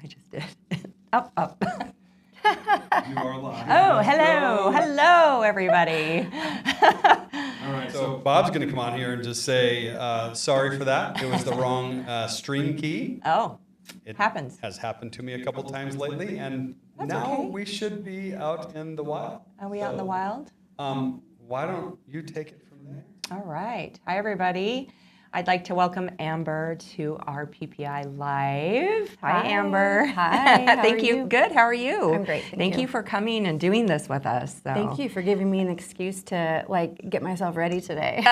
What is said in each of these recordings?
I just did. Up, up. You are live. Oh, hello, everybody. All right, so Bob's going to come on here and just say, sorry for that. It was the wrong stream key. Oh, It happens. has happened to me a couple times lately, and That's now okay. we should be out in the wild. Are we out in the wild? Why don't you take it from there? All right. Hi, everybody. I'd like to welcome Amber to our PPI Live. Hi, Amber. Hi. Thank you. Good. How are you? I'm great. Thank you for coming and doing this with us. So. Thank you for giving me an excuse to get myself ready today.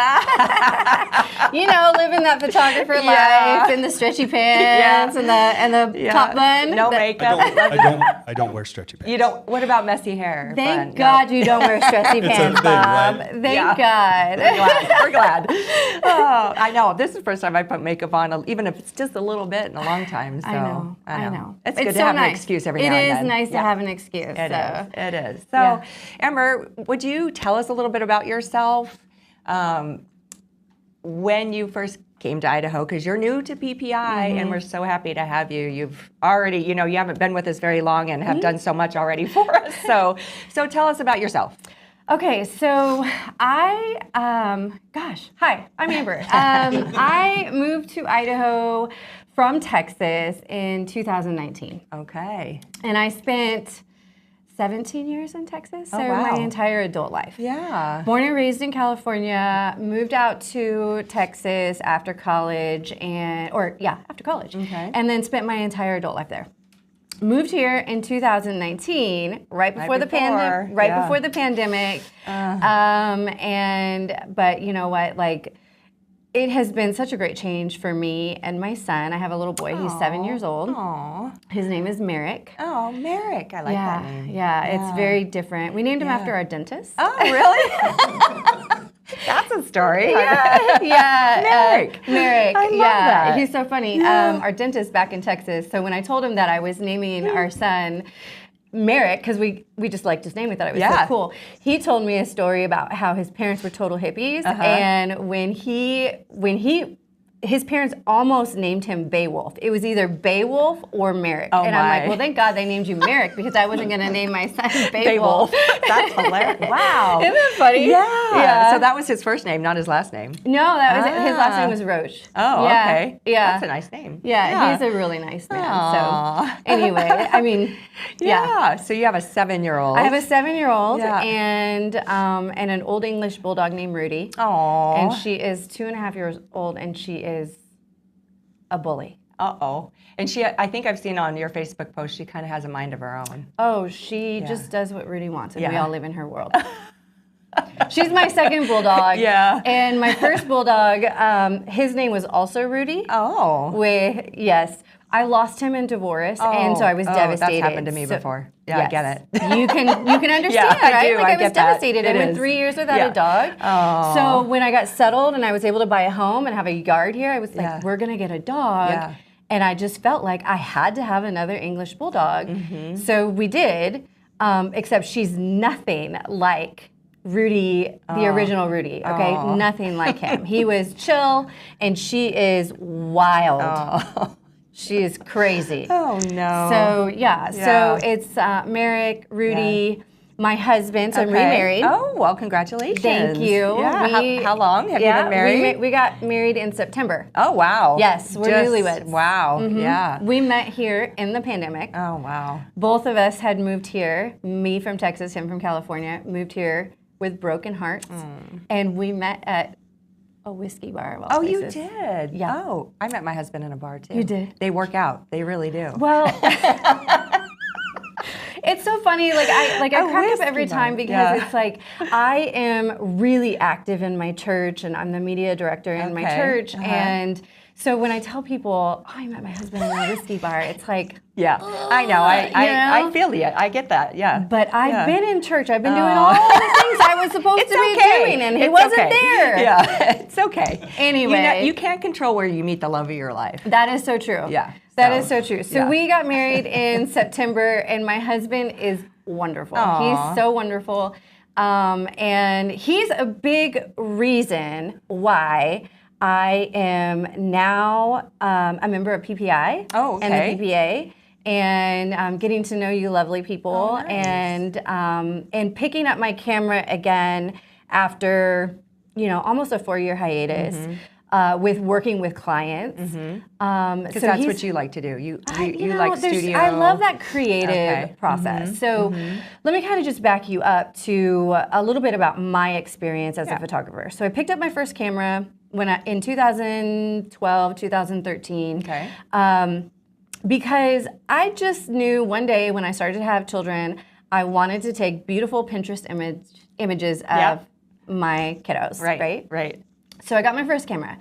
Living that photographer life in the stretchy pants and the top bun. No makeup. I don't wear stretchy pants. You don't. What about messy hair? Thank God you don't wear stretchy pants, thing, Bob. right? Thank God. We're glad. Oh, I know. This is the first time I put makeup on, even if it's just a little bit in a long time. So, I know. It's good to have an excuse every now and then. It is nice to have an excuse. It is. So, Amber, would you tell us a little bit about yourself? When you first came to Idaho, because you're new to PPI, and we're so happy to have you. You've already, you haven't been with us very long and have done so much already for us. So tell us about yourself. Okay, so hi, I'm Amber. I moved to Idaho from Texas in 2019. Okay. And I spent 17 years in Texas, so wow. my entire adult life. Yeah. Born and raised in California, moved out to Texas after college, after college. Okay. And then spent my entire adult life there. Moved here in 2019, right before the pandemic. Before the pandemic, but you know what? It has been such a great change for me and my son. I have a little boy. He's 7 years old. Aww. His name is Merrick. Oh, Merrick. I like that name. Yeah, it's very different. We named him after our dentist. Oh, really? That's a story. Merrick. I love that. He's so funny. Yeah. Our dentist back in Texas. So when I told him that I was naming our son Merrick, because we just liked his name, we thought it was so cool. He told me a story about how his parents were total hippies, and when his parents almost named him Beowulf. It was either Beowulf or Merrick. Oh, and I'm like, well, thank God they named you Merrick, because I wasn't going to name my son Beowulf. That's hilarious. Wow. Isn't that funny? Yeah. So that was his first name, not his last name. No, that was his last name was Roche. Oh, okay. Yeah. That's a nice name. Yeah, he's a really nice man. Aww. So anyway, I mean, So you have a 7-year-old. I have a 7-year-old and an old English bulldog named Rudy. Aww. And she is 2.5 years old, and she is a bully. Uh-oh. And I think I've seen on your Facebook post, she kind of has a mind of her own. Oh, she just does what Rudy wants, and we all live in her world. She's my second bulldog. Yeah. And my first bulldog, his name was also Rudy. Oh. I lost him in divorce, and so I was devastated. That's happened to me before. Yeah, I get it. You can understand, I right? do. I was devastated. I went 3 years without a dog. Oh. So when I got settled and I was able to buy a home and have a yard here, I was like, we're gonna get a dog. Yeah. And I just felt like I had to have another English bulldog. So we did, except she's nothing like Rudy, the original Rudy, okay? Oh. Nothing like him. He was chill, and she is wild. Oh. She is crazy. Oh, no. So it's Merrick, Rudy, my husband, so I'm remarried. Oh, well, congratulations. Thank you. Yeah. How long have you been married? We got married in September. Oh, wow. Yes, we're newlyweds. Wow, yeah. We met here in the pandemic. Oh, wow. Both of us had moved here, me from Texas, him from California, moved here with broken hearts, and we met at a whiskey bar. Oh, places. You did? Yeah. Oh, I met my husband in a bar, too. You did? They work out. They really do. Well, it's so funny. I crack up every time because it's like I am really active in my church, and I'm the media director in my church, and so when I tell people, I met my husband in a whiskey bar, it's like, I know. I feel you. I get that. Yeah. But I've been in church. I've been doing all the things I was supposed to be doing, and he wasn't there. Yeah, it's okay. Anyway, you can't control where you meet the love of your life. That is so true. Yeah. That is so true. So we got married in September, and my husband is wonderful. Aww. He's so wonderful. And he's a big reason why I am now a member of PPI and the PPA. and getting to know you lovely people, and picking up my camera again after, almost a 4-year hiatus. With working with clients, because that's what you like to do. You like studio. I love that creative process. So let me kind of just back you up to a little bit about my experience as a photographer. So I picked up my first camera in 2012, 2013. Because I just knew one day when I started to have children, I wanted to take beautiful Pinterest images of my kiddos. Right. So I got my first camera.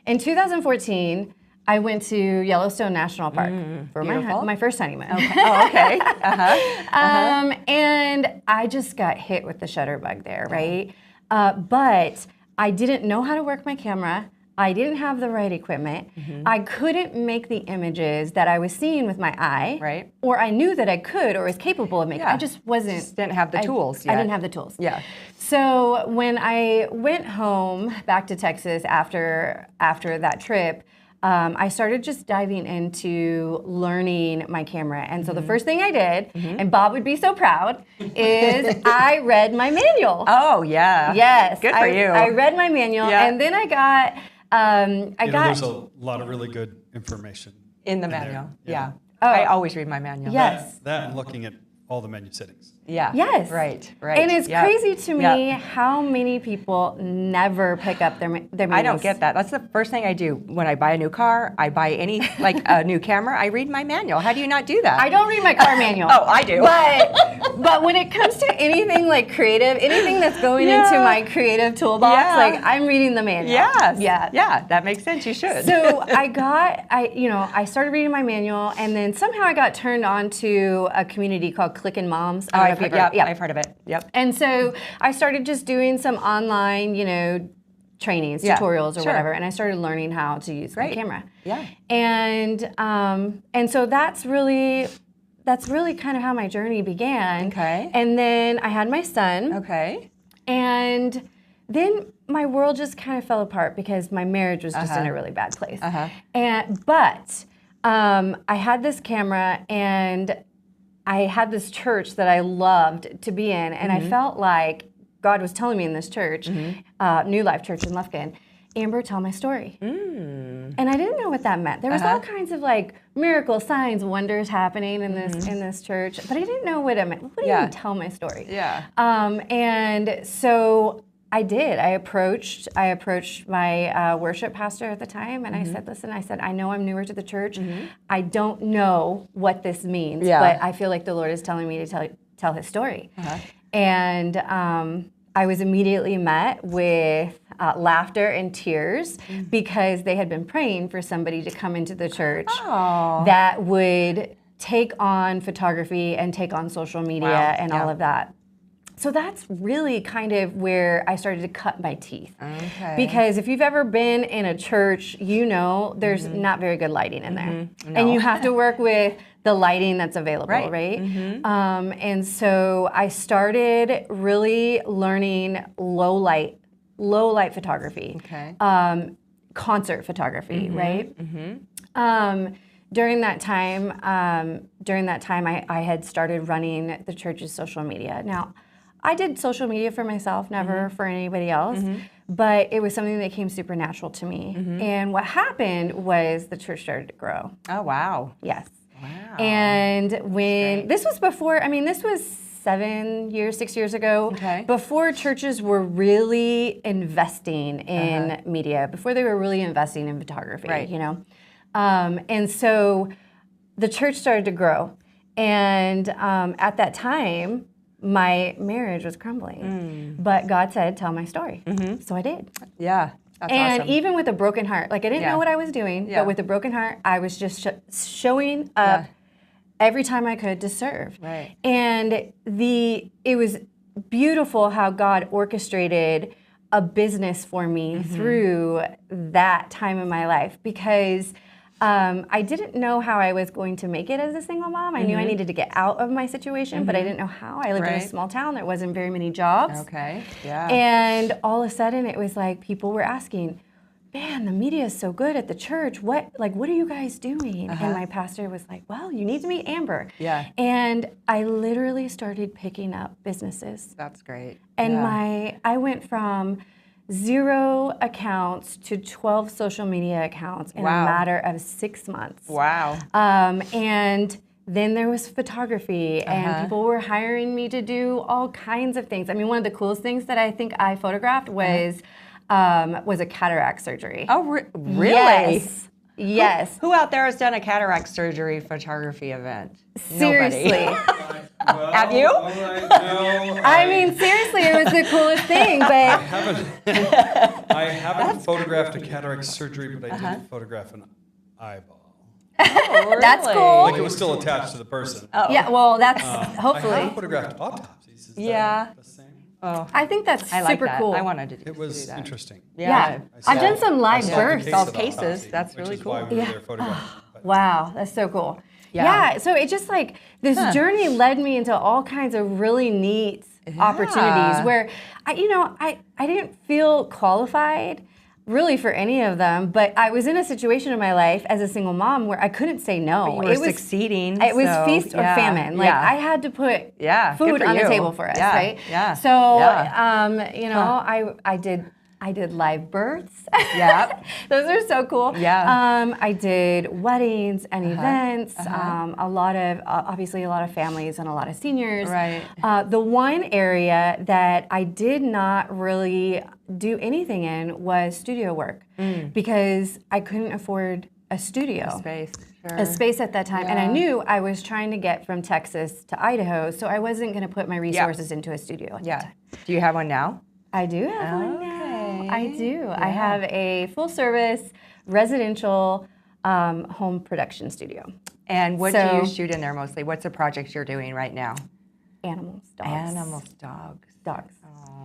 In 2014, I went to Yellowstone National Park for my first honeymoon. Okay. And I just got hit with the shutter bug there, right? But I didn't know how to work my camera. I didn't have the right equipment. I couldn't make the images that I was seeing with my eye. Right. Or I knew that I could or was capable of making. I just wasn't. Just didn't have the tools yet. I didn't have the tools. Yeah. So when I went home back to Texas after that trip, I started just diving into learning my camera. And so the first thing I did, and Bob would be so proud, is I read my manual. Oh, yeah. Yes. Good for you. I read my manual, and then I got... there's a lot of really good information in the manual. Yeah. I always read my manual. Yes. That and looking at all the menu settings. Yeah. Yes. Right. And it's crazy to me how many people never pick up their manuals. I don't get that. That's the first thing I do when I buy a new car. I buy a new camera. I read my manual. How do you not do that? I don't read my car manual. Oh, I do. But when it comes to anything like creative, anything that's going into my creative toolbox, like I'm reading the manual. Yes. Yeah. Yeah. That makes sense. You should. So I started reading my manual, and then somehow I got turned on to a community called Clickin' Moms. I've heard of it. Yep. And so I started just doing some online, trainings, tutorials or whatever, and I started learning how to use my camera. Yeah. And so that's really kind of how my journey began. Okay. And then I had my son. Okay. And then my world just kind of fell apart because my marriage was just in a really bad place. But I had this camera, and I had this church that I loved to be in, and I felt like God was telling me in this church, New Life Church in Lufkin, Amber, tell my story. And I didn't know what that meant. There was all kinds of miracles, signs, wonders happening in this church, but I didn't know what it meant. What do you mean, tell my story? Yeah. And so I did. I approached my worship pastor at the time, and I said, listen, I know I'm newer to the church. I don't know what this means, but I feel like the Lord is telling me to tell his story. And I was immediately met with laughter and tears because they had been praying for somebody to come into the church that would take on photography and take on social media and all of that. So that's really kind of where I started to cut my teeth. Okay. Because if you've ever been in a church, there's not very good lighting in there. No. And you have to work with the lighting that's available, right? And so I started really learning low light photography, concert photography, right? During that time, I had started running the church's social media. Now, I did social media for myself, never for anybody else, but it was something that came supernatural to me. And what happened was the church started to grow. Oh, wow. Yes. Wow. And when this was before, this was 6 years ago, before churches were really investing in media, before they were really investing in photography, and so the church started to grow. And at that time, my marriage was crumbling. But God said, tell my story. So I did. Yeah. That's and awesome. even with a broken heart, I didn't know what I was doing, but with a broken heart, I was just showing up every time I could to serve. Right. And it was beautiful how God orchestrated a business for me through that time in my life, because I didn't know how I was going to make it as a single mom. I knew I needed to get out of my situation, but I didn't know how. I lived in a small town. There wasn't very many jobs. Okay, yeah. And all of a sudden, it was like people were asking, man, the media is so good at the church. What are you guys doing? And my pastor was like, well, you need to meet Amber. Yeah. And I literally started picking up businesses. That's great. And I went from 0 accounts to 12 social media accounts in a matter of 6 months. Wow. And then there was photography, and people were hiring me to do all kinds of things. I mean, one of the coolest things that I think I photographed was a cataract surgery. Oh, really? Yes. Yes. Who out there has done a cataract surgery photography event? Seriously. Well, Have you? all right, no, I mean, seriously, it was the coolest thing, but I haven't photographed a cataract surgery, but I did photograph an eyeball. Oh, really? that's cool. Like it was still attached to the person. Yeah, well, that's I hopefully. have photographed autopsies. Is Yeah. that the same? Oh, I think that's I like super that. cool. I wanted to do It was that. interesting. Yeah. I've done some live births. Solve cases. That's which really is why cool. we were there photographing. But Wow, that's so cool. Yeah. Yeah, so it just like this journey led me into all kinds of really neat opportunities where I didn't feel qualified really for any of them, but I was in a situation in my life as a single mom where I couldn't say no. You were succeeding. It was so, feast or famine. Like I had to put good food for on the you. table for us, Yeah, right? yeah, So I did live births. Yeah. Those are so cool. Yeah. I did weddings and events. Obviously a lot of families and a lot of seniors. Right. The one area that I did not really do anything in was studio work because I couldn't afford a studio. Space. Sure. A space at that time, and I knew I was trying to get from Texas to Idaho, so I wasn't going to put my resources into a studio at that time. Do you have one now? I do have one now. Okay. I do. I have a full-service residential home production studio. And what do So- you shoot in there mostly? What's the project you're doing right now? Animals, dogs. Animals, dogs. Dogs.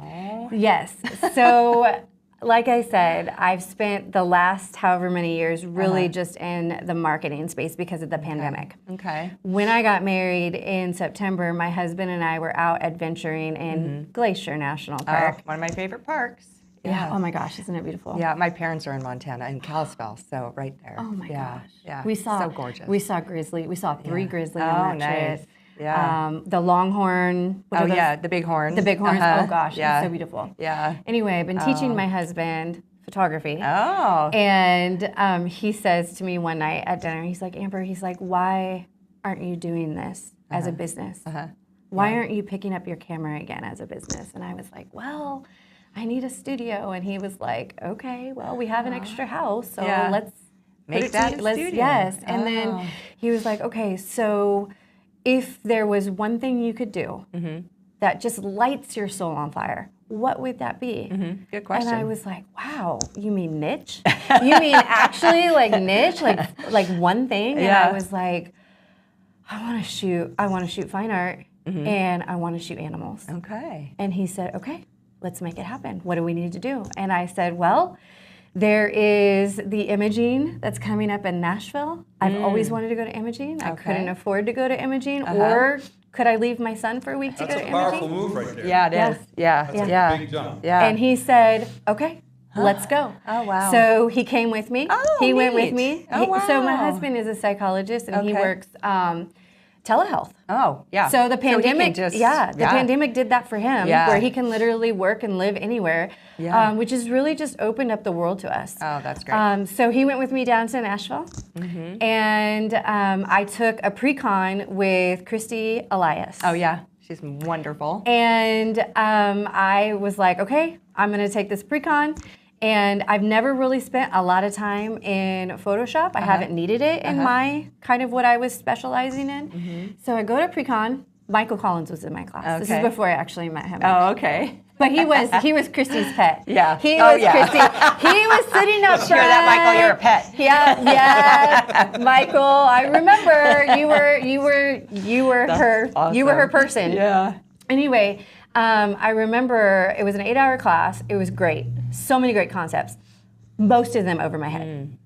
Oh. Yes. So, like I said, I've spent the last however many years really just in the marketing space because of the pandemic. Okay. When I got married in September, my husband and I were out adventuring in Glacier National Park. One of my favorite parks. Yeah. Oh my gosh, isn't it beautiful? Yeah, my parents are in Montana, in Kalispell, so right there. Oh my gosh. Yeah. We saw so gorgeous. We saw grizzly. We saw 3 grizzly Oh, on that nice. trip. Yeah. The longhorn. what Oh are those? yeah, the bighorn. The bighorns. Uh-huh. Oh gosh, Yeah. it's so beautiful. Yeah. Anyway, I've been teaching my husband photography. Oh. And he says to me one night at dinner, he's like, Amber, he's like, why aren't you doing this as a business? Why aren't you picking up your camera again as a business? And I was like, well, I need a studio. And he was like, okay, well, we have an extra house, so let's Make put it that to, a let's, studio. Yes. And then he was like, okay, so if there was one thing you could do that just lights your soul on fire, what would that be? Good question. And I was like, wow, you mean niche? You mean actually like niche, like one thing? And I was like, I want to shoot fine art and I want to shoot animals. Okay. And he said, okay, let's make it happen. What do we need to do? And I said, well, there is the imaging that's coming up in Nashville. I've always wanted to go to imaging. I couldn't afford to go to imaging, or could I leave my son for a week to That's go to a imaging? powerful move right there. Yeah, it is. Yeah. That's Yeah. a big jump. Yeah. And he said, okay, let's go. Oh, wow. So he came with me. Oh, he went with neat. me. Oh, So my wow. husband is a psychologist and he Okay. works telehealth. Oh, yeah. So the he can pandemic, just- the pandemic did that for him, Yeah. where he can literally work and live anywhere, Yeah. which has really just opened up the world to us. Oh, that's great. So he went with me down to Nashville, and I took a pre-con with Christy Elias. Oh, yeah. She's wonderful. And I was like, okay, I'm going to take this pre-con. And I've never really spent a lot of time in Photoshop. I haven't needed it in my kind of what I was specializing in. So I go to pre-con. Michael Collins was in my class. This is Okay. before I actually met him. Oh, okay. But he was Christy's pet. Yeah. He Oh, was yeah. Christy. He was sitting up Let's hear that, Michael. You're a pet. Yeah, Michael. I remember you were her. You were her awesome. person. Yeah. Anyway, I remember it was an 8-hour class. It was great. So many great concepts. Most of them over my head.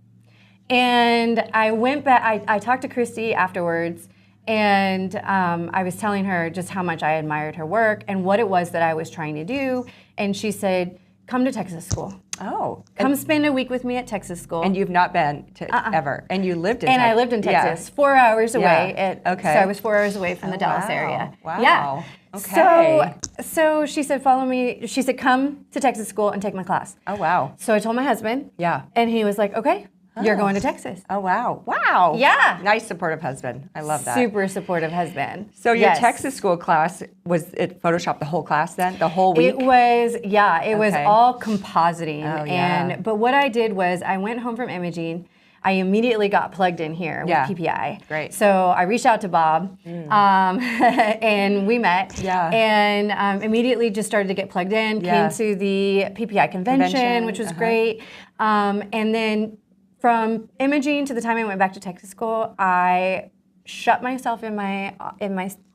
And I went back. I talked to Christy afterwards, and I was telling her just how much I admired her work and what it was that I was trying to do. And she said, come to Texas school. Oh. Come spend a week with me at Texas school. And you've not been to ever. And you lived in Texas. And I lived in Texas, 4 hours away. Okay. So I was 4 hours away from the Dallas area. Wow. Yeah. Okay. So she said, follow me. She said, come to Texas school and take my class. Oh, wow. So I told my husband. Yeah. And he was like, okay, you're going to Texas. Oh, wow. Wow. Yeah. Nice supportive husband. I love that. Super supportive husband. So your Texas school class, was it Photoshop the whole class then? The whole week? It was, it was all compositing. Oh, yeah. But what I did was I went home from imaging. I immediately got plugged in here with PPI. Great. So I reached out to Bob, and we met. Yeah. And immediately just started to get plugged in. Came to the PPI convention, which was great. And then from imaging to the time I went back to Texas school, I shut myself in my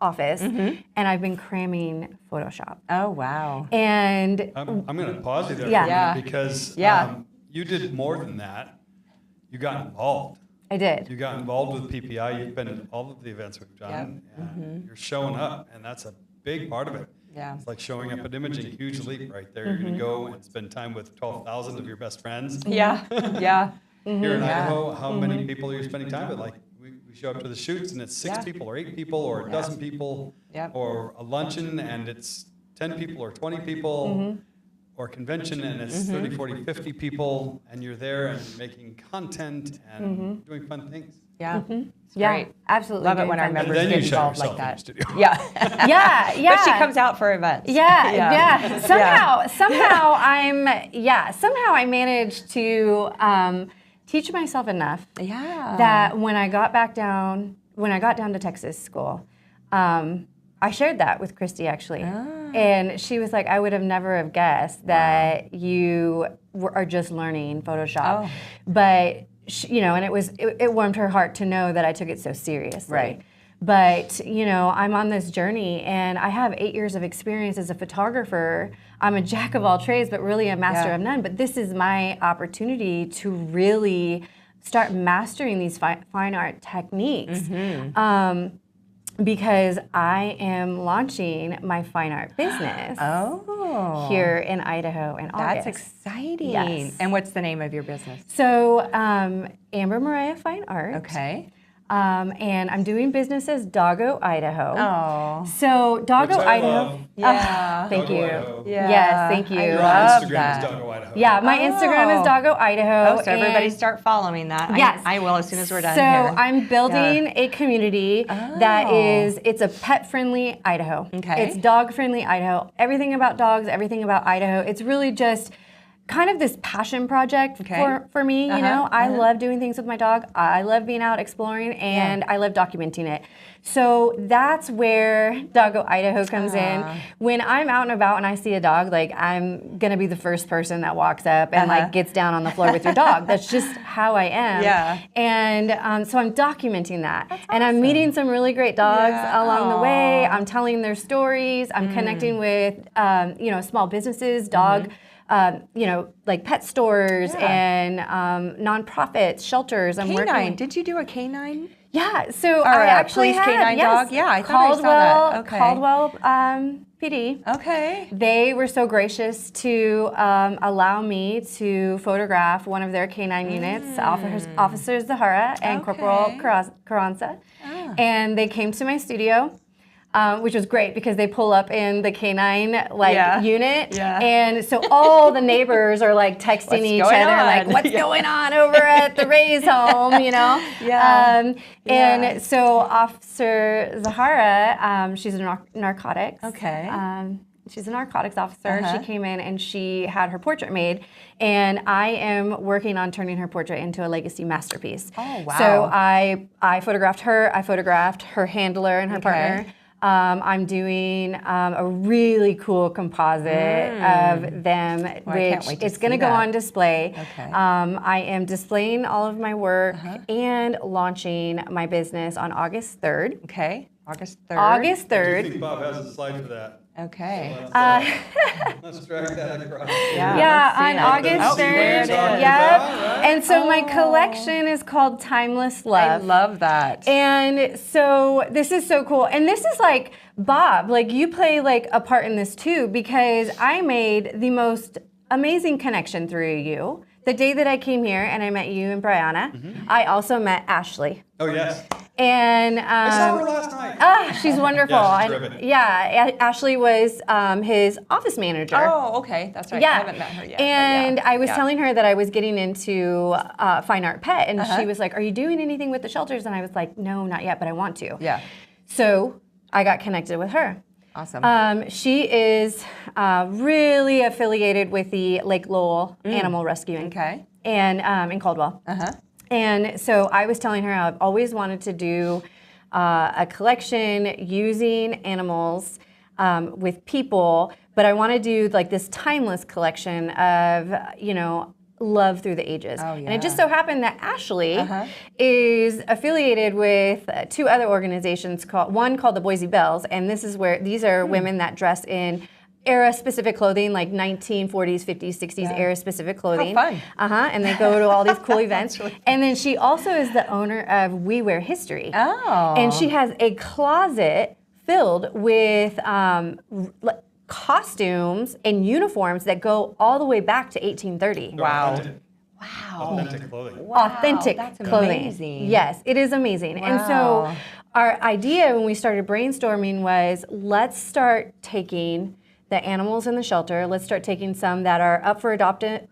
office, and I've been cramming Photoshop. Oh, wow. And I'm going to pause you there Yeah. for a Yeah. minute because Yeah. you did more than that. You got involved. I did. You got involved with PPI. You've been at all of the events we've done. And you're showing up, and that's a big part of it. Yeah. It's like showing up at imaging, huge leap right there. You're going to go and spend time with 12,000 of your best friends. Yeah. Yeah. Here in Idaho, how many people are you spending time with? Like, we show up to the shoots, and it's 6 people or 8 people or a dozen people, or a luncheon, and it's 10 people or 20 people, or a convention, and it's 30, 40, 50 people, and you're there and making content and doing fun things. Yeah. It's Yeah, great. absolutely. Love it when our doing members And then get you shut involved like yourself in that. the studio. Yeah. Yeah. But she comes out for events. Yeah. Somehow I managed to teach myself enough that when I got down to Texas school, I shared that with Christy actually, and she was like, "I would have never have guessed that you are just learning Photoshop," but and it warmed her heart to know that I took it so seriously. Right. But, I'm on this journey, and I have 8 years of experience as a photographer. I'm a jack of all trades, but really a master of none. But this is my opportunity to really start mastering these fine art techniques. Because I am launching my fine art business here in Idaho in August. That's exciting. Yes. And what's the name of your business? So, Amber Miraya Fine Art. Okay. And I'm doing business as Doggo, Idaho. Oh. So Doggo, Which I Idaho. love. Yeah. Thank Doggo, you. Idaho. Yeah. Yes, thank you. I Your love Instagram that. is Doggo, Idaho. Yeah, my Instagram is Doggo, Idaho. Oh, so everybody and- start following that. Yes. I will as soon as we're done So here. I'm building a community that it's a pet-friendly Idaho. Okay. It's dog-friendly Idaho. Everything about dogs, everything about Idaho. It's really just kind of this passion project for me, I love doing things with my dog. I love being out exploring, and I love documenting it. So that's where Doggo Idaho comes in. When I'm out and about and I see a dog, like, I'm gonna be the first person that walks up and like gets down on the floor with your dog. That's just how I am. Yeah. And so I'm documenting that. And I'm meeting some really great dogs along the way. I'm telling their stories. I'm connecting with small businesses, dog like pet stores and nonprofits, shelters. I'm working Canine. with. Did you do a canine? Yeah, so Or I a actually police had, canine yes, dog? Yeah, I thought I saw that. Okay. Caldwell PD. Okay. They were so gracious to allow me to photograph one of their canine units, Officer Zahara and Corporal Carranza. And they came to my studio. Which was great because they pull up in the canine unit, and so all the neighbors are like texting each other, like, "What's going on over at the Ray's home?" And so Officer Zahara, she's a narcotics. Okay. She's a narcotics officer. She came in and she had her portrait made, and I am working on turning her portrait into a legacy masterpiece. Oh, wow. So I photographed her. I photographed her handler and her partner. I'm doing a really cool composite of them, I can't which wait to it's going to see go that. on display. Okay. I am displaying all of my work and launching my business on August 3rd. Okay. August 3rd. August I 3rd. think Bob has a slide for that. Okay. Let's drag that across. Yeah, on August there 3rd. it is. Yep. Right. And so my collection is called Timeless I Love. love that. And so this is so cool. And this is like, Bob, like you play like a part in this too, because I made the most amazing connection through you. The day that I came here and I met you and Brianna, I also met Ashley. Oh, yes. And I saw her last night. she's wonderful. Yeah, she's And, terrific. yeah, Ashley was his office manager. Oh, okay, that's right. Yeah. I haven't met her yet. And but yeah. I was telling her that I was getting into fine art pet, and Uh-huh. she was like, "Are you doing anything with the shelters?" And I was like, "No, not yet, but I want to." Yeah. So I got connected with her. Awesome. She is really affiliated with the Lake Lowell Animal Rescuing. Okay. And in Caldwell. Uh-huh. And so I was telling her I've always wanted to do a collection using animals with people, but I want to do like this timeless collection of, love through the ages. Oh, And yeah. it just so happened that Ashley is affiliated with two other organizations, one called the Boise Bells, and this is where these are women that dress in era-specific clothing, like 1940s, 50s, 60s era-specific clothing. How fun. And they go to all these cool events. And then she also is the owner of We Wear History. Oh. And she has a closet filled with costumes and uniforms that go all the way back to 1830. Wow. Authentic clothing. Authentic that's clothing. amazing. Yes, it is amazing. And so Wow. our idea when we started brainstorming was, let's start taking the animals in the shelter. Let's start taking some that are up for adoption,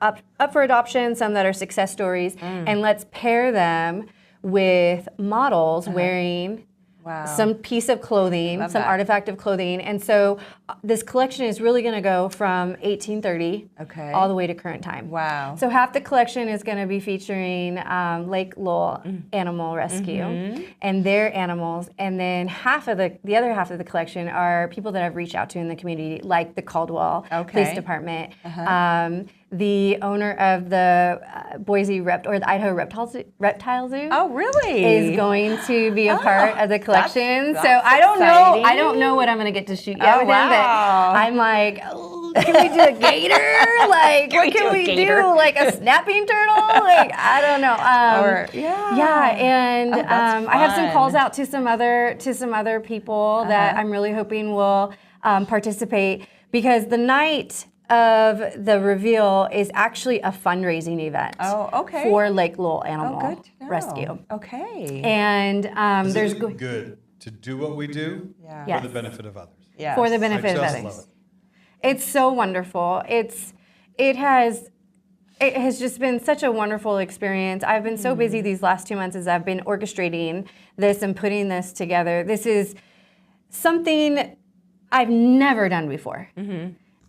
some that are success stories, and let's pair them with models wearing Wow. some piece of clothing, Love some that. artifact of clothing. And so this collection is really going to go from 1830 Okay. all the way to current time. Wow. So half the collection is going to be featuring Lake Lowell Animal Rescue and their animals, and then the other half of the collection are people that I've reached out to in the community, like the Caldwell Police Department, the owner of the Boise or the Idaho Reptile Zoo. Oh, really? Is going to be a part of the collection. that's so I don't exciting. know. I don't know what I'm going to get to shoot yet Oh, with him, wow. but I'm like, oh, can we do a gator? Like, Can we can do a we gator? do like a snapping turtle? Like, I don't know. Yeah. And Oh, that's I have some fun. calls out to some other people that I'm really hoping will participate, because the night of the reveal is actually a fundraising event. Oh, okay. For Lake Lowell Animal Oh, good to know. Rescue. Okay. And there's Is it good to do what we do Yeah. Yes. for the benefit of others? Yes. for the I benefit of just others. love it. It's so wonderful. It has just been such a wonderful experience. I've been so busy these last 2 months as I've been orchestrating this and putting this together. This is something I've never done before.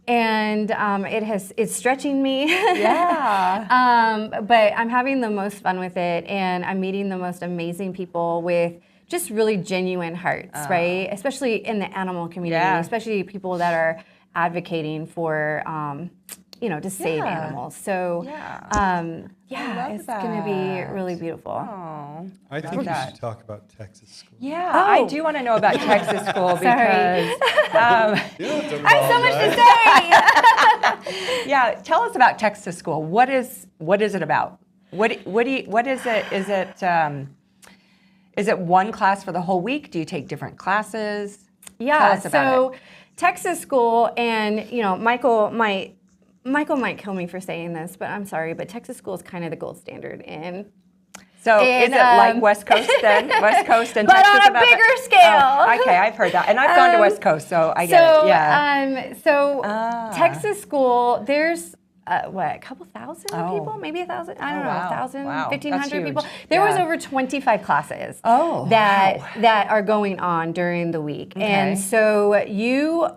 And it's stretching me. Yeah. But I'm having the most fun with it, and I'm meeting the most amazing people with just really genuine hearts, right? Especially in the animal community, Yeah. especially people that are advocating for, to save Yeah. animals. So, love it's going to be that. really beautiful. Oh. I think we that. should talk about Texas school. Yeah, Oh. I do want to know about Texas school because, I have so much to say. yeah, tell us about Texas school. What is it about? What is it? Is it one class for the whole week? Do you take different classes? Tell Yeah, us about so Texas school, and Michael might kill me for saying this, but I'm sorry, but Texas school is kind of the gold standard in. So And, is it like West Coast then? West Coast and but Texas? on a about bigger that? scale. Oh, okay, I've heard that, and I've gone to West Coast, so I get it. Yeah. Texas school, there's a couple thousand Oh. people, maybe 1,000, I don't Oh, know, wow. 1,000, Wow, that's 1,500 people. huge. There was Yeah. over 25 classes Oh, that wow. that are going on during the week. Okay. And so you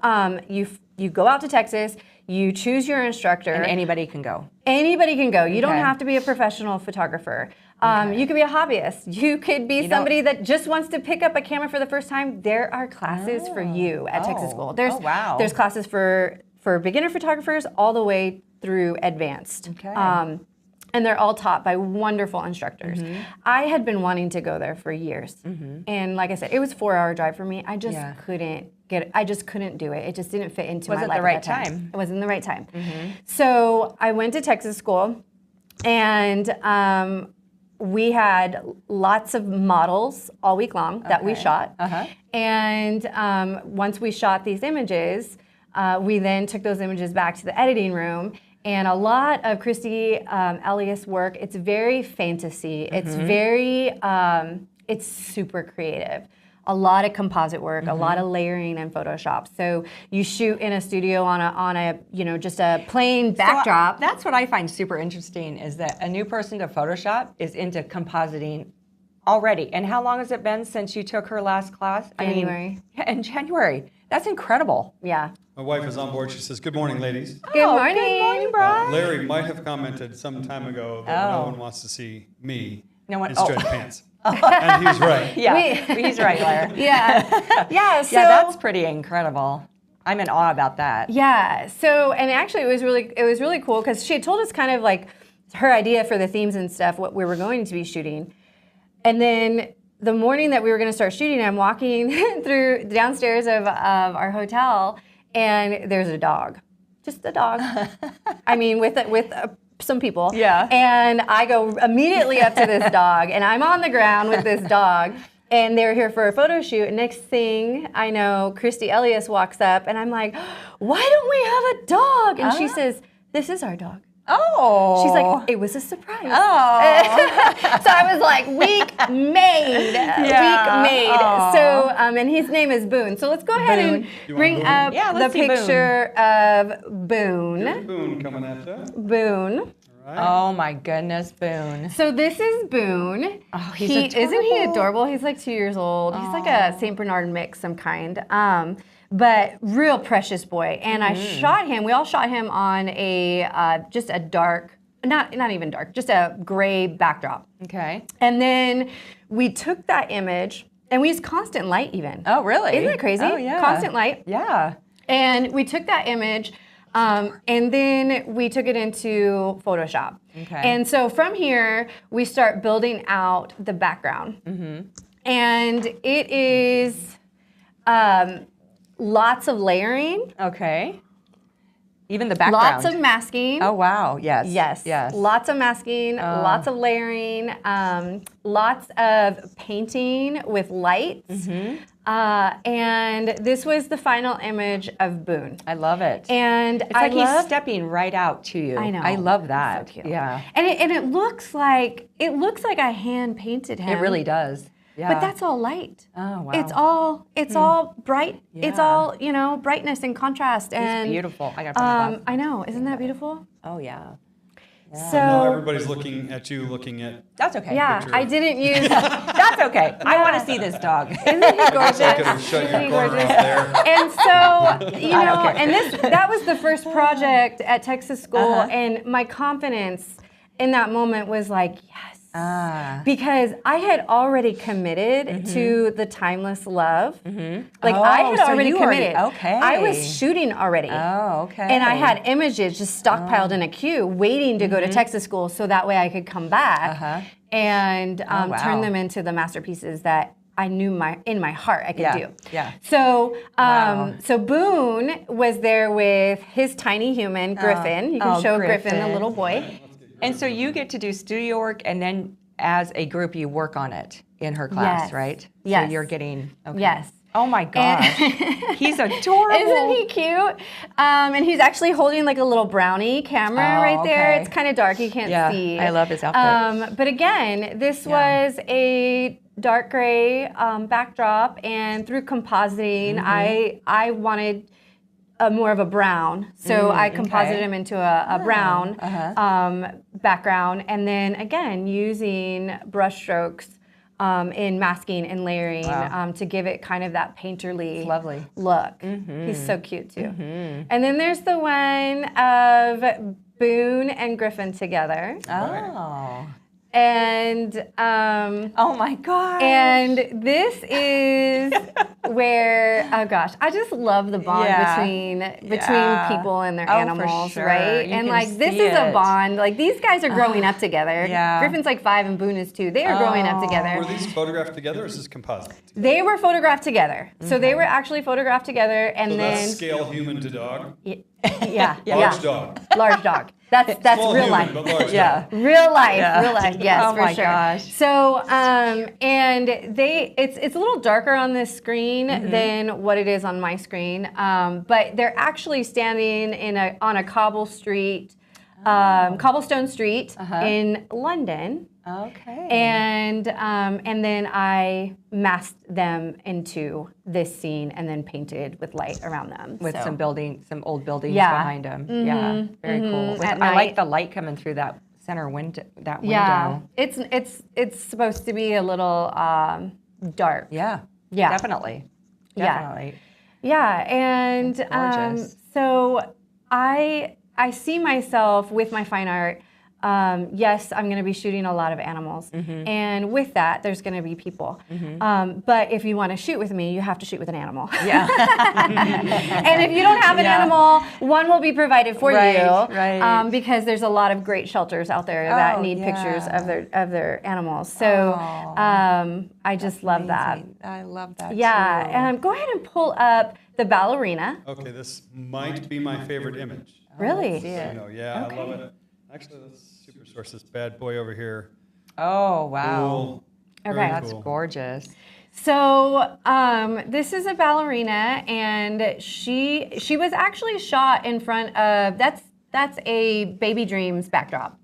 go out to Texas, you choose your instructor. And anybody can go. Anybody can go. You don't Okay. have to be a professional photographer. You could be a hobbyist. You could be You know- somebody that just wants to pick up a camera for the first time. There are classes for you at Texas Oh. School. There's Oh, wow. there's classes for beginner photographers all the way through advanced. Okay. And they're all taught by wonderful instructors. I had been wanting to go there for years. And like I said, it was a 4-hour drive for me. I just Yeah. couldn't do it. It just didn't fit into my Wasn't life the right at that time. It wasn't the right time. So I went to Texas School, and we had lots of models all week long that we Okay. shot. Uh-huh. And once we shot these images, we then took those images back to the editing room, And a lot of Christy Elias work, it's very fantasy. It's very, it's super creative. A lot of composite work, a lot of layering in Photoshop. So you shoot in a studio on a just a plain backdrop. So that's what I find super interesting is that a new person to Photoshop is into compositing already. And how long has it been since you took her last class? January. In January. That's incredible. Yeah. My wife is on board. She says, "Good morning, ladies." Good morning. Good morning, Brian. Larry might have commented some time ago that no one wants to see me in stretch pants. And he's right. Yeah, he's right, Larry. Yeah. Yeah. So Yeah, that's pretty incredible. I'm in awe about that. Yeah. So, and actually, it was really cool because she had told us kind of like her idea for the themes and stuff, what we were going to be shooting, and then the morning that we were going to start shooting, I'm walking through downstairs of our hotel, and there's a dog, just a dog. I mean, with some people. Yeah. And I go immediately up to this dog, and I'm on the ground with this dog. And they're here for a photo shoot. And next thing I know, Christy Elias walks up, and I'm like, "Why don't we have a dog?" And she says, "This is our dog." Oh. She's like, "It was a surprise." Oh. So I was like, week made. Yeah. Week made. Aw. So, and his name is Boone. So let's go ahead and You want bring Boone? up Yeah, the let's see picture of Boone. Here's Boone coming at you. Boone. All right. Oh my goodness, Boone. So this is Boone. Oh, he's Isn't he adorable. adorable? He's like 2 years old. He's like a St. Bernard mix, some kind. But real precious boy. And I shot him. We all shot him on a just a dark, not even dark, just a gray backdrop. Okay. And then we took that image, and we used constant light even. Oh, really? Isn't that crazy? Oh, yeah. Constant light. Yeah. And we took that image, and then we took it into Photoshop. Okay. And so from here, we start building out the background. And it is lots of layering, Okay. Even the background. lots of masking. Oh, wow. Yes. Yes. Yes. Lots of masking, lots of layering, lots of painting with lights. And this was the final image of Boone. I love it. And It's like he's stepping right out to you. I know. I love that. So cute. Yeah. And it looks like I hand painted him. It really does. Yeah. But that's all light. Oh, wow. It's all bright. It's Yeah. all, brightness and contrast. And beautiful. I got to I know. Isn't that beautiful? Oh, yeah. So Now everybody's looking at you, looking at. That's okay. yeah, picture. I didn't use. That's okay. I want to see this dog. Isn't he gorgeous? I could have shut Isn't your he corner gorgeous? off there. And so, I don't care. and that was the first project at Texas School, and my confidence in that moment was like, yes. Because I had already committed to the timeless love. Like I had so already you committed. okay. I was shooting already. Oh, okay. And I had images just stockpiled in a queue waiting to go to Texas School so that way I could come back and wow. turn them into the masterpieces that I knew in my heart I could Yeah, do. yeah. So, Wow. so Boone was there with his tiny human, Griffin. You can show Griffin, the little boy. And so you get to do studio work, and then as a group, you work on it in her class, Yes. right? Yes. So you're getting. Okay. Yes. Oh my gosh. He's adorable. Isn't he cute? And he's actually holding like a little brownie camera Oh, right there. okay. It's kind of dark, you can't Yeah, see. I love his outfit. But again, this was a dark gray backdrop, and through compositing, I wanted more of a brown. So I composited him into a brown background, and then again using brush strokes in masking and layering to give it kind of that painterly lovely. look. He's so cute too. And then there's the one of Boone and Griffin together. Oh. And Oh my gosh. and this is where, oh gosh, I just love the bond Yeah. between Yeah. people and their Oh, for animals, sure. right? You and can like this see is a it. bond. Like these guys are growing up together. Yeah. Griffin's like 5 and Boone is 2. They are growing up together. Were these photographed together, or is this composite? They were photographed together. So they were actually photographed together, and So then that's scale human to dog. yeah, Large dog. large dog. That's Small real human, life. but large Yeah. dog. Real life, Yeah. real life, yes, Oh for my sure. gosh. So, and it's a little darker on this screen than what it is on my screen, but they're actually standing on a cobble street Cobblestone Street in London. Okay. And then I masked them into this scene and then painted with light around them. With some old buildings Yeah. behind them. Yeah, very cool. I night. like the light coming through that center window. Yeah, it's supposed to be a little dark. Yeah. Yeah. Definitely. Yeah. Definitely. Yeah, and gorgeous. so I see myself with my fine art. Yes, I'm going to be shooting a lot of animals, and with that, there's going to be people. But if you want to shoot with me, you have to shoot with an animal. Yeah. And if you don't have an animal, one will be provided for you. Right. Because there's a lot of great shelters out there that need pictures of their animals. So I just love that. I love that. Yeah. Too. Go ahead and pull up the ballerina. Okay, this might be my favorite image. Really? See it. Yeah, I love it. Actually, let's super source this bad boy over here. Oh, wow. Cool. Okay. Very That's cool. gorgeous. So this is a ballerina, and she was actually shot in front of that's a Baby Dreams backdrop.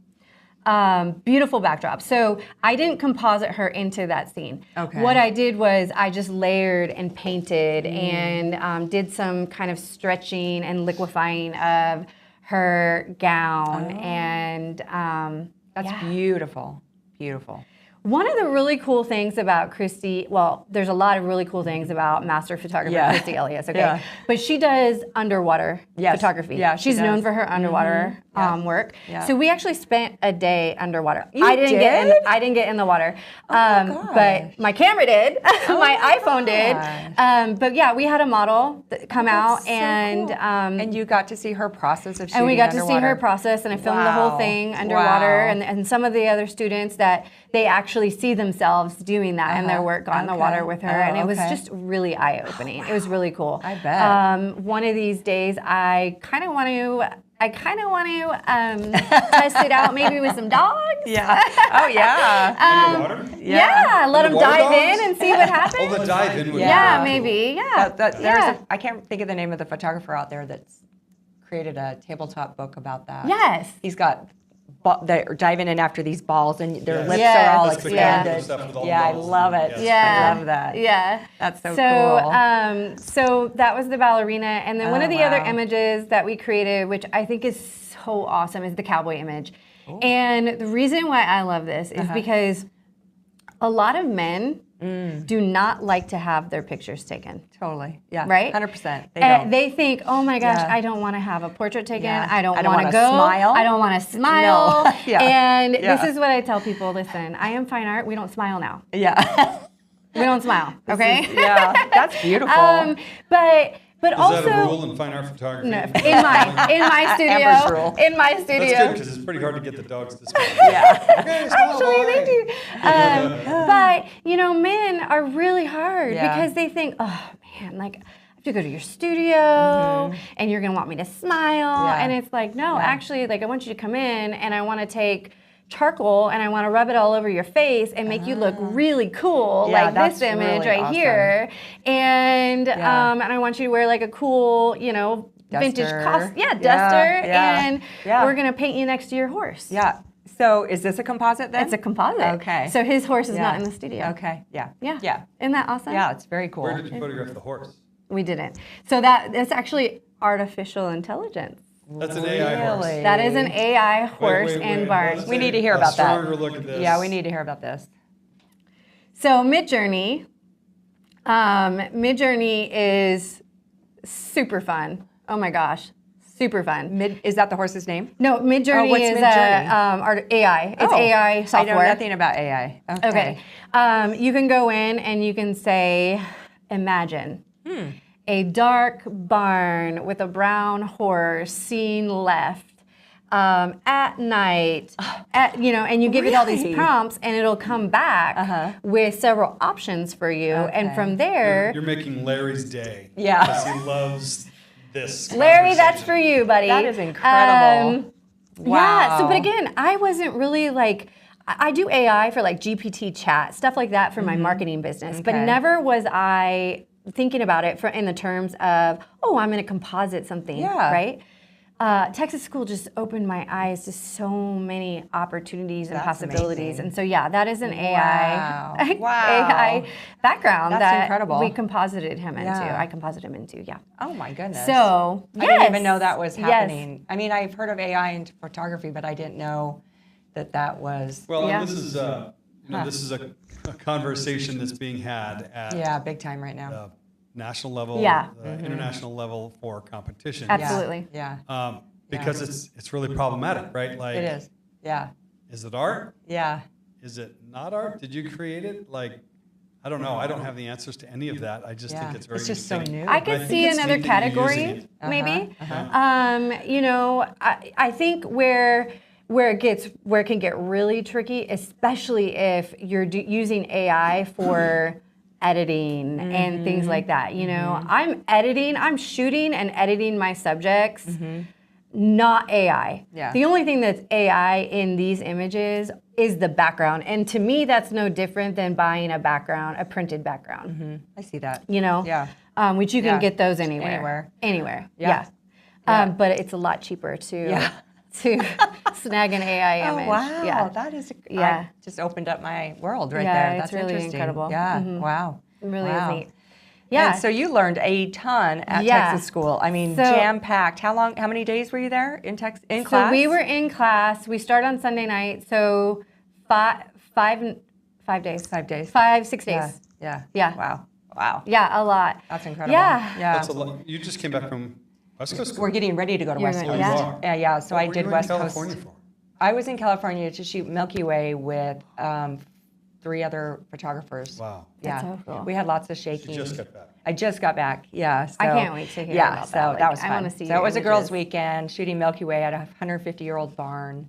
Beautiful backdrop. So I didn't composite her into that scene. Okay. What I did was I just layered and painted and did some kind of stretching and liquefying of her gown, and That's beautiful. Beautiful. one of the really cool things about Christy, well, there's a lot of really cool things about master photographer Christy Elias, okay? Yeah. But she does underwater photography. Yeah, she She's known does. for her underwater work. Yeah. So we actually spent a day underwater. You I didn't did? get in the water. gosh. But my camera did. My iPhone gosh. did. But yeah, we had a model come out So and cool. And you got to see her process of shooting and we got to see underwater. her process, and I filmed the whole Wow. thing underwater, Wow. and some of the other students that they actually see themselves doing that in their work, got in the water with her, and it was just really eye-opening. It was really cool. I bet. One of these days, I kind of want to test it out, maybe with some dogs. Yeah. Oh, yeah. Underwater? Yeah, let them Underwater dive in dogs? and see what happens. Oh, the dive in would Yeah, be maybe. Yeah. I can't think of the name of the photographer out there that's created a tabletop book about that. Yes. He's got they're diving in after these balls, and their lips Yes. are all That's the expanded. character stuff with all the Yeah, I balls love and- it. yes. Yeah. I love that. Yeah. That's so cool. So that was the ballerina, and then one Oh, of the other wow. images that we created, which I think is so awesome, is the cowboy image. And the reason why I love this is because a lot of men do not like to have their pictures taken. Totally. Yeah. Right? 100%. They don't. They think, oh my gosh, Yeah. I don't want to have a portrait taken. Yeah. I don't I don't want to wanna go. smile. I don't want to smile. No. Yeah. And Yeah. this is what I tell people, listen, I am fine art. We don't smile now. Yeah. We don't smile, okay? Yeah. That's beautiful. But Is also, that a rule in fine art photography? no, in my Amber's studio, rule. in my That's studio. good because it's pretty hard to get the dogs to smile. yeah. Okay, smile, Actually, boy. they do. But men are really hard Yeah. because they think, oh man, like I have to go to your studio and you're gonna want me to smile, Yeah. and it's like, no, Yeah. actually, like I want you to come in and I want to take charcoal and I want to rub it all over your face and make you look really cool, Yeah, like that's this image really right awesome. here, and Yeah. and I want you to wear like a cool, vintage Duster. costume, Yeah, duster, yeah, and yeah. we're gonna paint you next to your horse. Yeah. So is this a composite then? It's a composite. Okay. So his horse is Yeah. not in the studio. Okay. Yeah. Yeah. Yeah. Isn't that awesome? Yeah. It's very cool. Where did you photograph the horse? We didn't. So that's actually artificial intelligence. That's an AI horse. Really? That is an AI horse Wait, in wait, barn. let's We take need to hear a about that. stronger look at this. Yeah, we need to hear about this. So Midjourney is super fun. Oh my gosh, super fun. Is that the horse's name? No, Midjourney what's is Midjourney? AI. It's AI software. I know nothing about AI. Okay. You can go in and you can say, imagine a dark barn with a brown horse seen left at night, and you give it all these Really? prompts and it'll come back with several options for you. And Okay. from there, You're making Larry's day. Yeah. Because he loves this. Larry, that's conversation. for you, buddy. That is incredible. Yeah. So, Wow. but again, I wasn't really like. I do AI for like GPT chat, stuff like that for my marketing business, but Okay. never was I thinking about it in the terms of, oh, I'm going to composite something, Yeah. right? Texas school just opened my eyes to so many opportunities and That's possibilities. amazing. And so, yeah, that is an Wow. AI background That's that incredible. we composited him into. Yeah. I composited him into, yeah. Oh my goodness. So, I didn't even know that was yes. happening. I mean, I've heard of AI in photography, but I didn't know that was. Well, Yeah. and this is this is a conversation that's being had at Big time right now. the national level, Yeah. international level for competition. Absolutely. Yeah. Because it's really problematic, right? Like, It is. Yeah. Is it art? Yeah. Is it not art? Did you create it? Like, I don't know. I don't have the answers to any of that. I just think it's very It's just so interesting. new. I But I could think see it's another neat that you're using category, it. maybe. Yeah. I think where it can get really tricky, especially if you're using AI for editing and things like that. I'm shooting and editing my subjects, not AI. Yeah. The only thing that's AI in these images is the background, and to me, that's no different than buying a printed background. I see that. Yeah. Which you can Yeah. get those anywhere. Yeah. But it's a lot cheaper to snag an AI image. Oh, wow. Yeah. That is, Yeah. just opened up my world right Yeah, there. it's That's really interesting. incredible. Yeah. Mhm. Wow. It really Wow. is neat. Yeah. And so you learned a ton at Yeah. Texas school. I mean, So- jam-packed. How many days were you there in class? So we were in class. We start on Sunday night. So 5 days. 5 days. 6 Yeah. days. Yeah. Yeah. Wow. Yeah, a lot. That's incredible. Yeah. That's a lot. You just came back from West Coast school. We're getting ready to go to You're West going- Coast. yeah. Yeah. So What I were did you West in California Coast. for? I was in California to shoot Milky Way with 3 other photographers. Wow. Yeah. That's so cool. We had lots of shaking. You just got back. I just got back. Yeah. So, I can't wait to hear yeah, about so that. Like, that was I fun. wanna see So your it was a girls' images. weekend shooting Milky Way at a 150-year-old barn.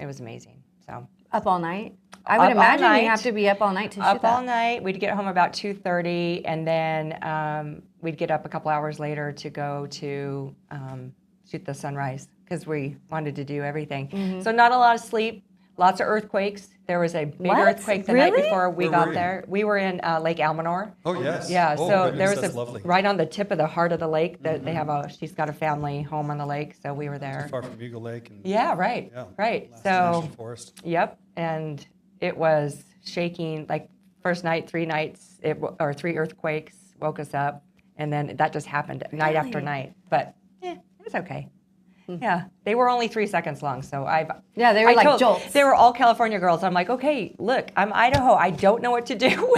It was amazing. So Up all night? I would Up all imagine night. you have to be up all night to shoot up all that. night. We'd get home about 2:30, and then we'd get up a couple hours later to go to shoot the sunrise because we wanted to do everything. Mm-hmm. So not a lot of sleep. Lots of earthquakes. There was a big What? earthquake the night Really? before we Where got were you? there. We were in Lake Almanor. Oh, yes. Yeah, Oh, so goodness, there was that's lovely. right on the tip of the heart of the lake that they have she's got a family home on the lake, so we were there. Too far from Eagle Lake. And, Yeah, right, yeah, right. Alaska So, National Forest. yep, and it was shaking, like first night, 3 nights, or 3 earthquakes woke us up, and then that just happened night after Really? night, but it was okay. Yeah, they were only 3 seconds long, so Yeah, they were like jolts. They were all California girls. I'm like, okay, look, I'm Idaho. I don't know what to do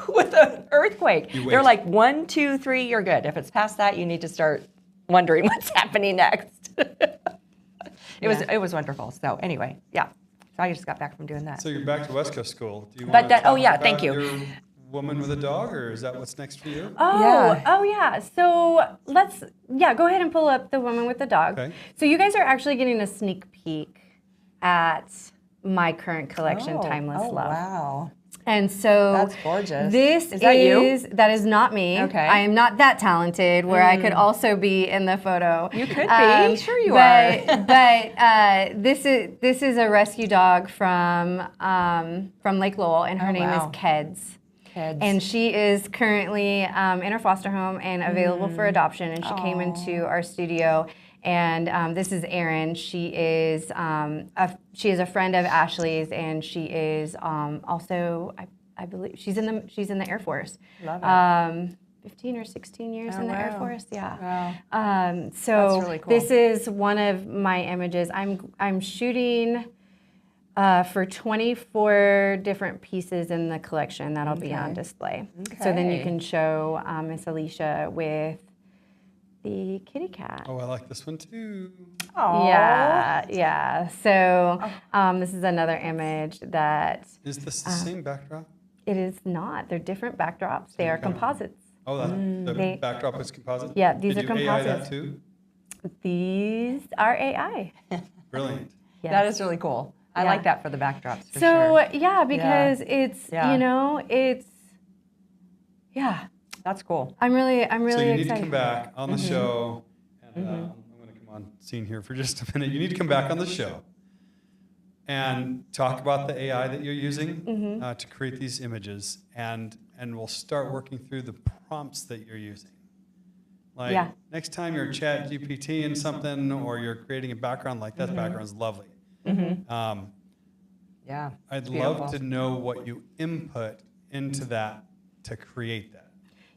with an earthquake. You wait. They're like 1, 2, 3, you're good. If it's past that, you need to start wondering what's happening next. It was wonderful. So anyway, yeah. So I just got back from doing that. So you're back to West Coast school. Do you But want that- to talk oh, yeah, about thank you. your woman with a dog, or is that what's next for you? Oh yeah. So go ahead and pull up the woman with the dog. Okay. So you guys are actually getting a sneak peek at my current collection, Timeless Love. Wow. And so That's gorgeous. This Is that you? That is not me. Okay. I am not that talented where I could also be in the photo. You could be. Sure you are. are. But this is a rescue dog from Lake Lowell, and her name wow. is Keds. Kids. And she is currently in her foster home and available for adoption. And she came into our studio. And this is Erin. She is a friend of Ashley's, and she is also I believe she's in the Air Force. Love it. 15 or 16 years Oh, in the Air wow. Force. Yeah. Wow. So That's really cool. this is one of my images. I'm shooting for 24 different pieces in the collection that'll be on display. So then you Okay. can show Miss Alicia with the kitty cat. Oh, I like this one too. Aw. Yeah. So this is another image that Is this the same backdrop? it is not. They're different backdrops. They are composites. Oh, the They- backdrop is composite? Yeah, these Did are you AI that composites. too? These are AI. Brilliant. Yes. That is really cool. I Yeah. like that for the backdrops. For So sure. yeah, because it's Yeah. it's That's cool. I'm really So you need excited. to come back on the show. And I'm going to come on scene here for just a minute. You need to come back on the show and talk about the AI that you're using to create these images, and we'll start working through the prompts that you're using. Like next time you're chat GPT in something or you're creating a background, like that background's lovely. Yeah. I'd love to know what you input into that to create that.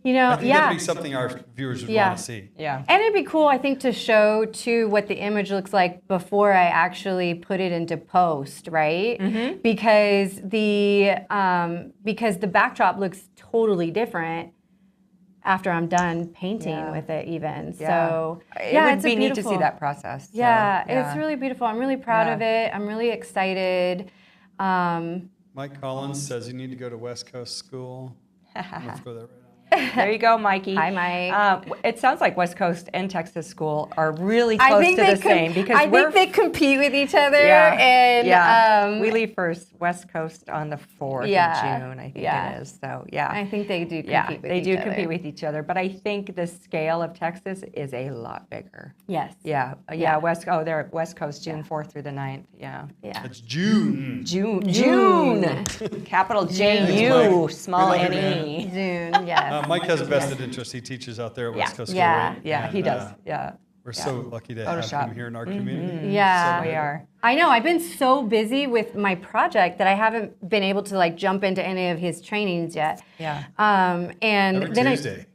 You know, I think that'd be something our viewers would want to see. Yeah. And it'd be cool, I think, to show too what the image looks like before I actually put it into post, right? Because the backdrop looks totally different after I'm done painting with it, even. So it would be neat to see that process. Yeah, it's really beautiful. I'm really proud of it. I'm really excited. Mike Collins says you need to go to West Coast school. Let's go there right now. There you go, Mikey. Hi, Mike. It sounds like West Coast and Texas school are really close to the same because I think they compete with each other. We leave first West Coast on the 4th of June, I think it is. So I think they do compete with each other. compete with each other, but I think the scale of Texas is a lot bigger. Yes. Yeah. They're at West Coast, June 4th through the 9th. Yeah. It's June. June. Capital J-U, small N-E. June, yes. Mike has a vested interest. He teaches out there at West Coast School, right? Yeah, he does. We're so lucky to have him here in our community. Yeah, we are. I know. I've been so busy with my project that I haven't been able to like jump into any of his trainings yet. Yeah. And Every then Tuesday.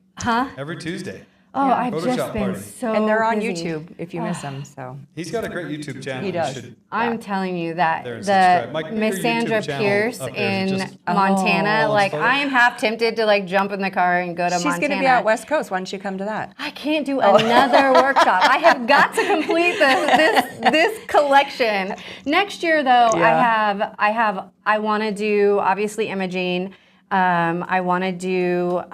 Every Tuesday. Oh, I've Photoshop just been party. so And they're on busy. YouTube if you miss them. So He's got a great YouTube channel. He does. You should I'm telling you that there and subscribe. Mike, the put your Miss Sandra YouTube channel Pierce up there. in Just- Montana, Oh, like photo. I am half tempted to like jump in the car and go to Montana. she's going to be out West Coast. Why don't you come to that? I can't do another workshop. I have got to complete this collection. Next year, though, I want to do obviously imaging. I want to do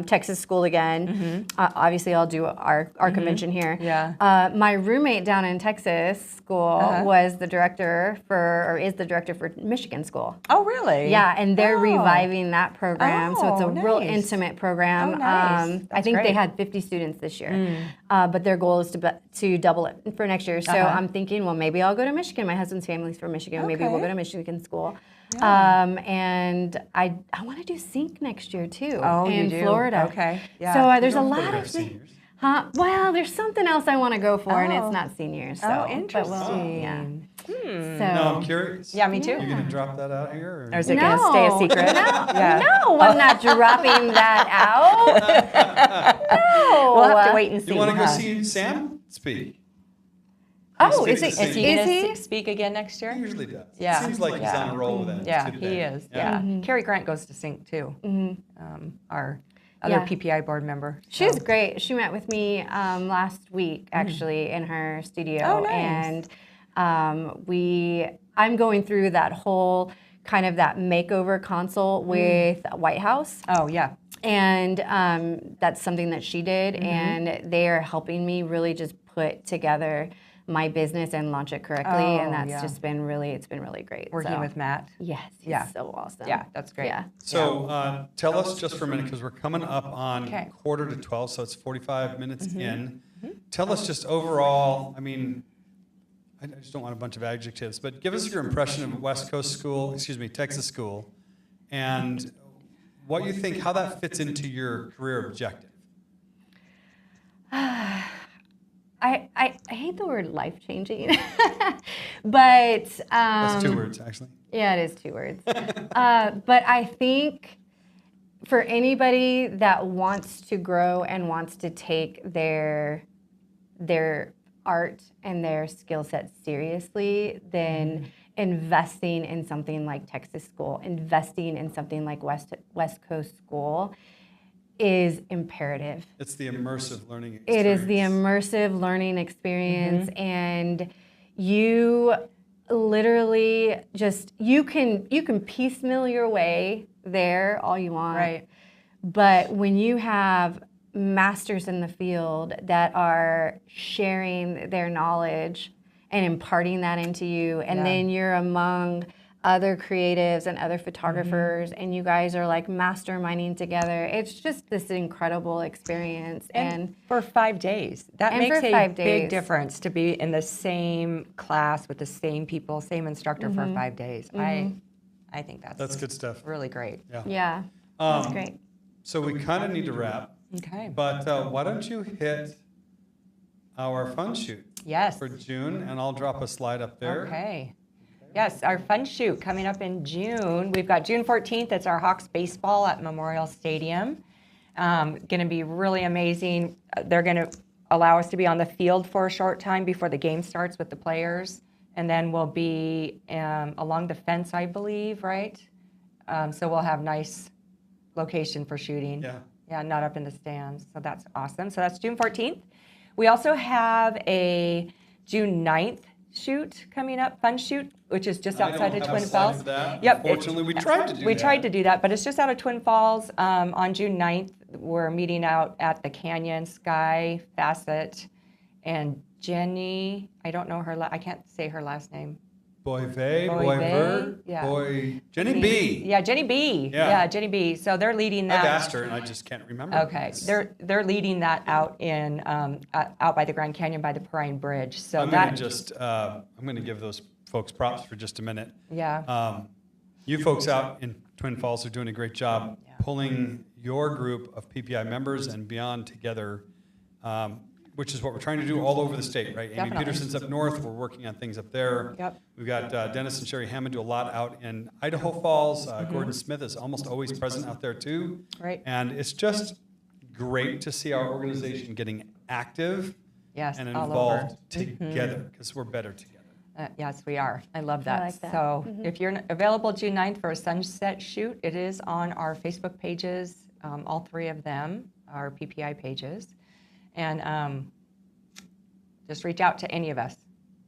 Texas school again. Obviously, I'll do our convention here. Yeah. My roommate down in Texas school was the director is the director for Michigan school. Oh, really? Yeah, and they're reviving that program, so it's a real nice. intimate program. Oh, nice. I think they had 50 students this year, but their goal is to double it for next year. So I'm thinking, well, maybe I'll go to Michigan. My husband's family's from Michigan. Maybe we'll go to Michigan school. And I want to do Sync next year too in Florida. Okay. Yeah. So there's a lot of seniors. Well, there's something else I want to go for, and it's not seniors. So, Oh, interesting. But So, No, I'm curious. Yeah, me too. You're going to drop that out here? Or is it going to stay a secret? No, I'm not dropping that out. No. We'll have to wait and see. You want to go see Sam speak? Oh, Is he- Is he going to speak again next year? He usually does. Yeah. Seems like he's on a roll with it. Yeah, It's he good is. day. Yeah. Carrie Grant goes to Sync too. Our other PPI board member. She's great. She met with me last week, actually, in her studio. Oh, nice. And I'm going through that whole kind of that makeover consult with White House. Oh, yeah. And that's something that she did. And they are helping me really just put together my business and launch it correctly. And that's just been really great. Working with Matt. Yes, he's so awesome. Yeah, that's great. Yeah. So tell us just for a minute, because we're coming up on 11:45, so it's 45 minutes in. Tell us just overall, I mean, I just don't want a bunch of adjectives, but give us your impression of Texas school, and what you think, how that fits into your career objective. I hate the word life-changing, but... That's 2 words, actually. Yeah, it is 2 words. But I think for anybody that wants to grow and wants to take their art and their skill set seriously, then investing in something like Texas school, investing in something like West Coast school is imperative. It's the immersive learning experience. It is the immersive learning experience, and you literally just you can piecemeal your way there all you want. Right. But when you have masters in the field that are sharing their knowledge and imparting that into you, and then you're among other creatives and other photographers, and you guys are like masterminding together. It's just this incredible experience. And for 5 days. That And makes for a 5 big days. difference to be in the same class with the same people, same instructor for 5 days. I think that's good stuff. really great. yeah, that's great. So we kind of need to wrap. Okay. But why don't you hit our fun shoot Yes. for June, and I'll drop a slide up there. Okay. Yes, our fun shoot coming up in June. We've got June 14th. It's our Hawks baseball at Memorial Stadium. Going to be really amazing. They're going to allow us to be on the field for a short time before the game starts with the players. And then we'll be along the fence, I believe, right? So we'll have nice location for shooting. Yeah. Yeah, not up in the stands. So that's awesome. So that's June 14th. We also have a June 9th shoot coming up, fun shoot, which is just outside of Twin Falls. Yep. Fortunately, we tried to do that. We tried to do that, but it's just out of Twin Falls. On June 9th, we're meeting out at the Canyon. Sky Fassett and Jenny, I don't know her, I can't say her last name. Boyver, yeah. Jenny B. Yeah, Jenny B. Yeah, Jenny B. So they're leading that. I've asked her, and I just can't remember. Okay, they're leading that out in out by the Grand Canyon by the Perrine Bridge. So I'm going to just I'm going to give those folks props for just a minute. Yeah. You folks out in Twin Falls are doing a great job pulling your group of PPI members and beyond together, which is what we're trying to do all over the state, right? Definitely. Amy Peterson's up north. We're working on things up there. Yep. We've got Dennis and Sherry Hammond do a lot out in Idaho Falls. Gordon Smith is almost always present out there too. Right. And it's just great to see our organization getting active Yes, and all involved over. together, because we're better together. Yes, we are. I love that. I like that. So if you're available June 9th for a sunset shoot, it is on our Facebook pages, all three of them, our PPI pages. And just reach out to any of us,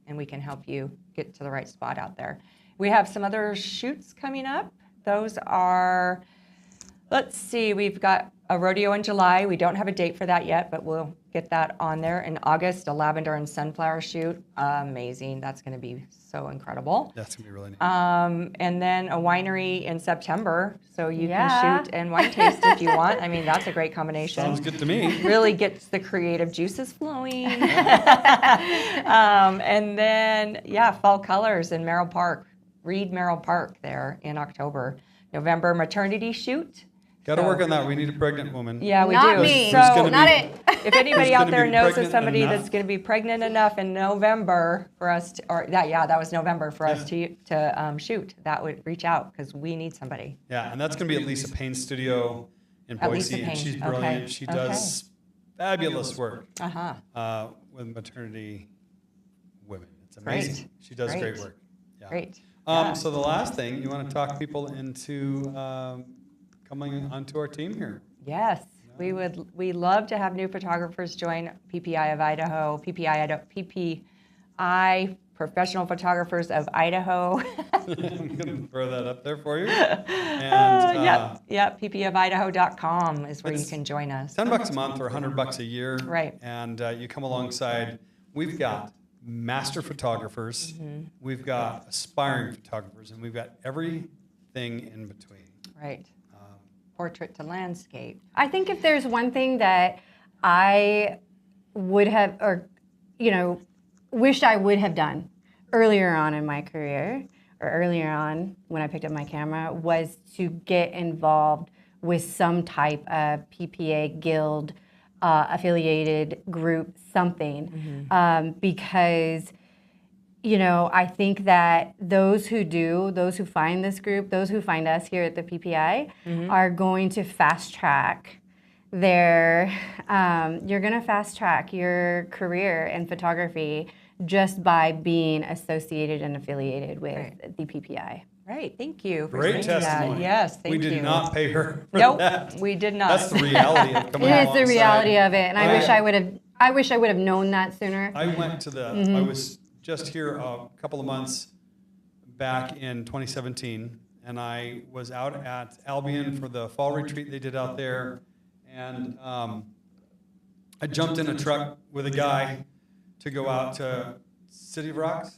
and we can help you get to the right spot out there. We have some other shoots coming up. Those are, let's see, we've got a rodeo in July. We don't have a date for that yet, but we'll get that on there. In August, a lavender and sunflower shoot. Amazing. That's going to be so incredible. That's going to be really neat. And then a winery in September, so you can shoot and wine taste if you want. I mean, that's a great combination. Sounds good to me. Really gets the creative juices flowing. And then, fall colors in Merrill Park, Reed Merrill Park there in October. November, maternity shoot. Got to work on that. We need a pregnant woman. Yeah, we Not do. me. So, Not it. if anybody Who's out gonna there be knows of pregnant somebody enough? that's going to be pregnant enough in November for us to, that was November for us to shoot, that would reach out because we need somebody. Yeah, and that's going to be at Lisa Payne's studio in At Lisa Boise, and Payne. she's brilliant. Okay. She does fabulous work Uh-huh. with maternity women. It's Great. amazing. She does great Great. work. Yeah. Great. So the last thing, you want to talk people into coming onto our team here. Yes, we love to have new photographers join PPI of Idaho, PPI Professional Photographers of Idaho. I'm going to throw that up there for you. And PPIofidaho.com is where you can join us. $10 a month or $100 a year. Right. And you come alongside. We've got master photographers, we've got aspiring photographers, and we've got everything in between. Right. Portrait to landscape. I think if there's one thing that I would have, or, wished I would have done earlier on in my career, or earlier on when I picked up my camera, was to get involved with some type of PPA guild, affiliated group, something, because I think that those who find this group, those who find us here at the PPI, are going to fast track you're going to fast track your career in photography just by being associated and affiliated with the PPI. Right, thank you for Great saying testimony. that. Yes, thank you. We did not pay her for Nope, that. we did not. That's the reality of coming It is alongside. the reality of it, and I wish I would have known that sooner. I went to I was just here a couple of months back in 2017, and I was out at Albion for the fall retreat they did out there, and I jumped in a truck with a guy to go out to City of Rocks. Is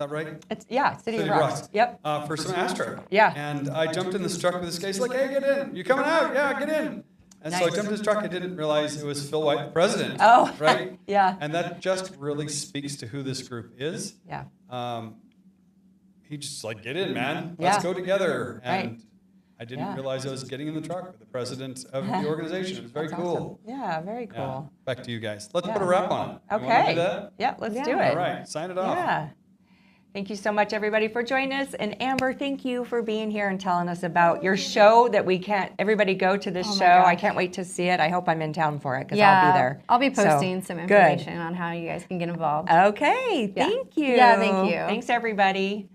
that right? It's, City of Rocks. Yep. For some Astro. Yeah. And I jumped in this truck with this guy. He's like, "Hey, get in. You coming out? Yeah, get in." And so I Nice. jumped in this truck. I didn't realize it was Phil White, the president. Oh, Right? yeah. And that just really speaks to who this group is. Yeah. He just like, "Get in, man. Let's Yeah. go together." And Right. I didn't realize I was getting in the truck with the president of the organization. It was very cool. Awesome. Yeah, very cool. Yeah. Back to you guys. Let's put a wrap on it. Okay. You wanna do that? Yeah, let's do it. All right, sign it off. Yeah. Thank you so much, everybody, for joining us. And Amber, thank you for being here and telling us about your show that we can't, everybody go to this show. I can't wait to see it. I hope I'm in town for it because I'll be there. I'll be posting some information on how you guys can get involved. Okay, thank you. Yeah, thank you. Thanks, everybody.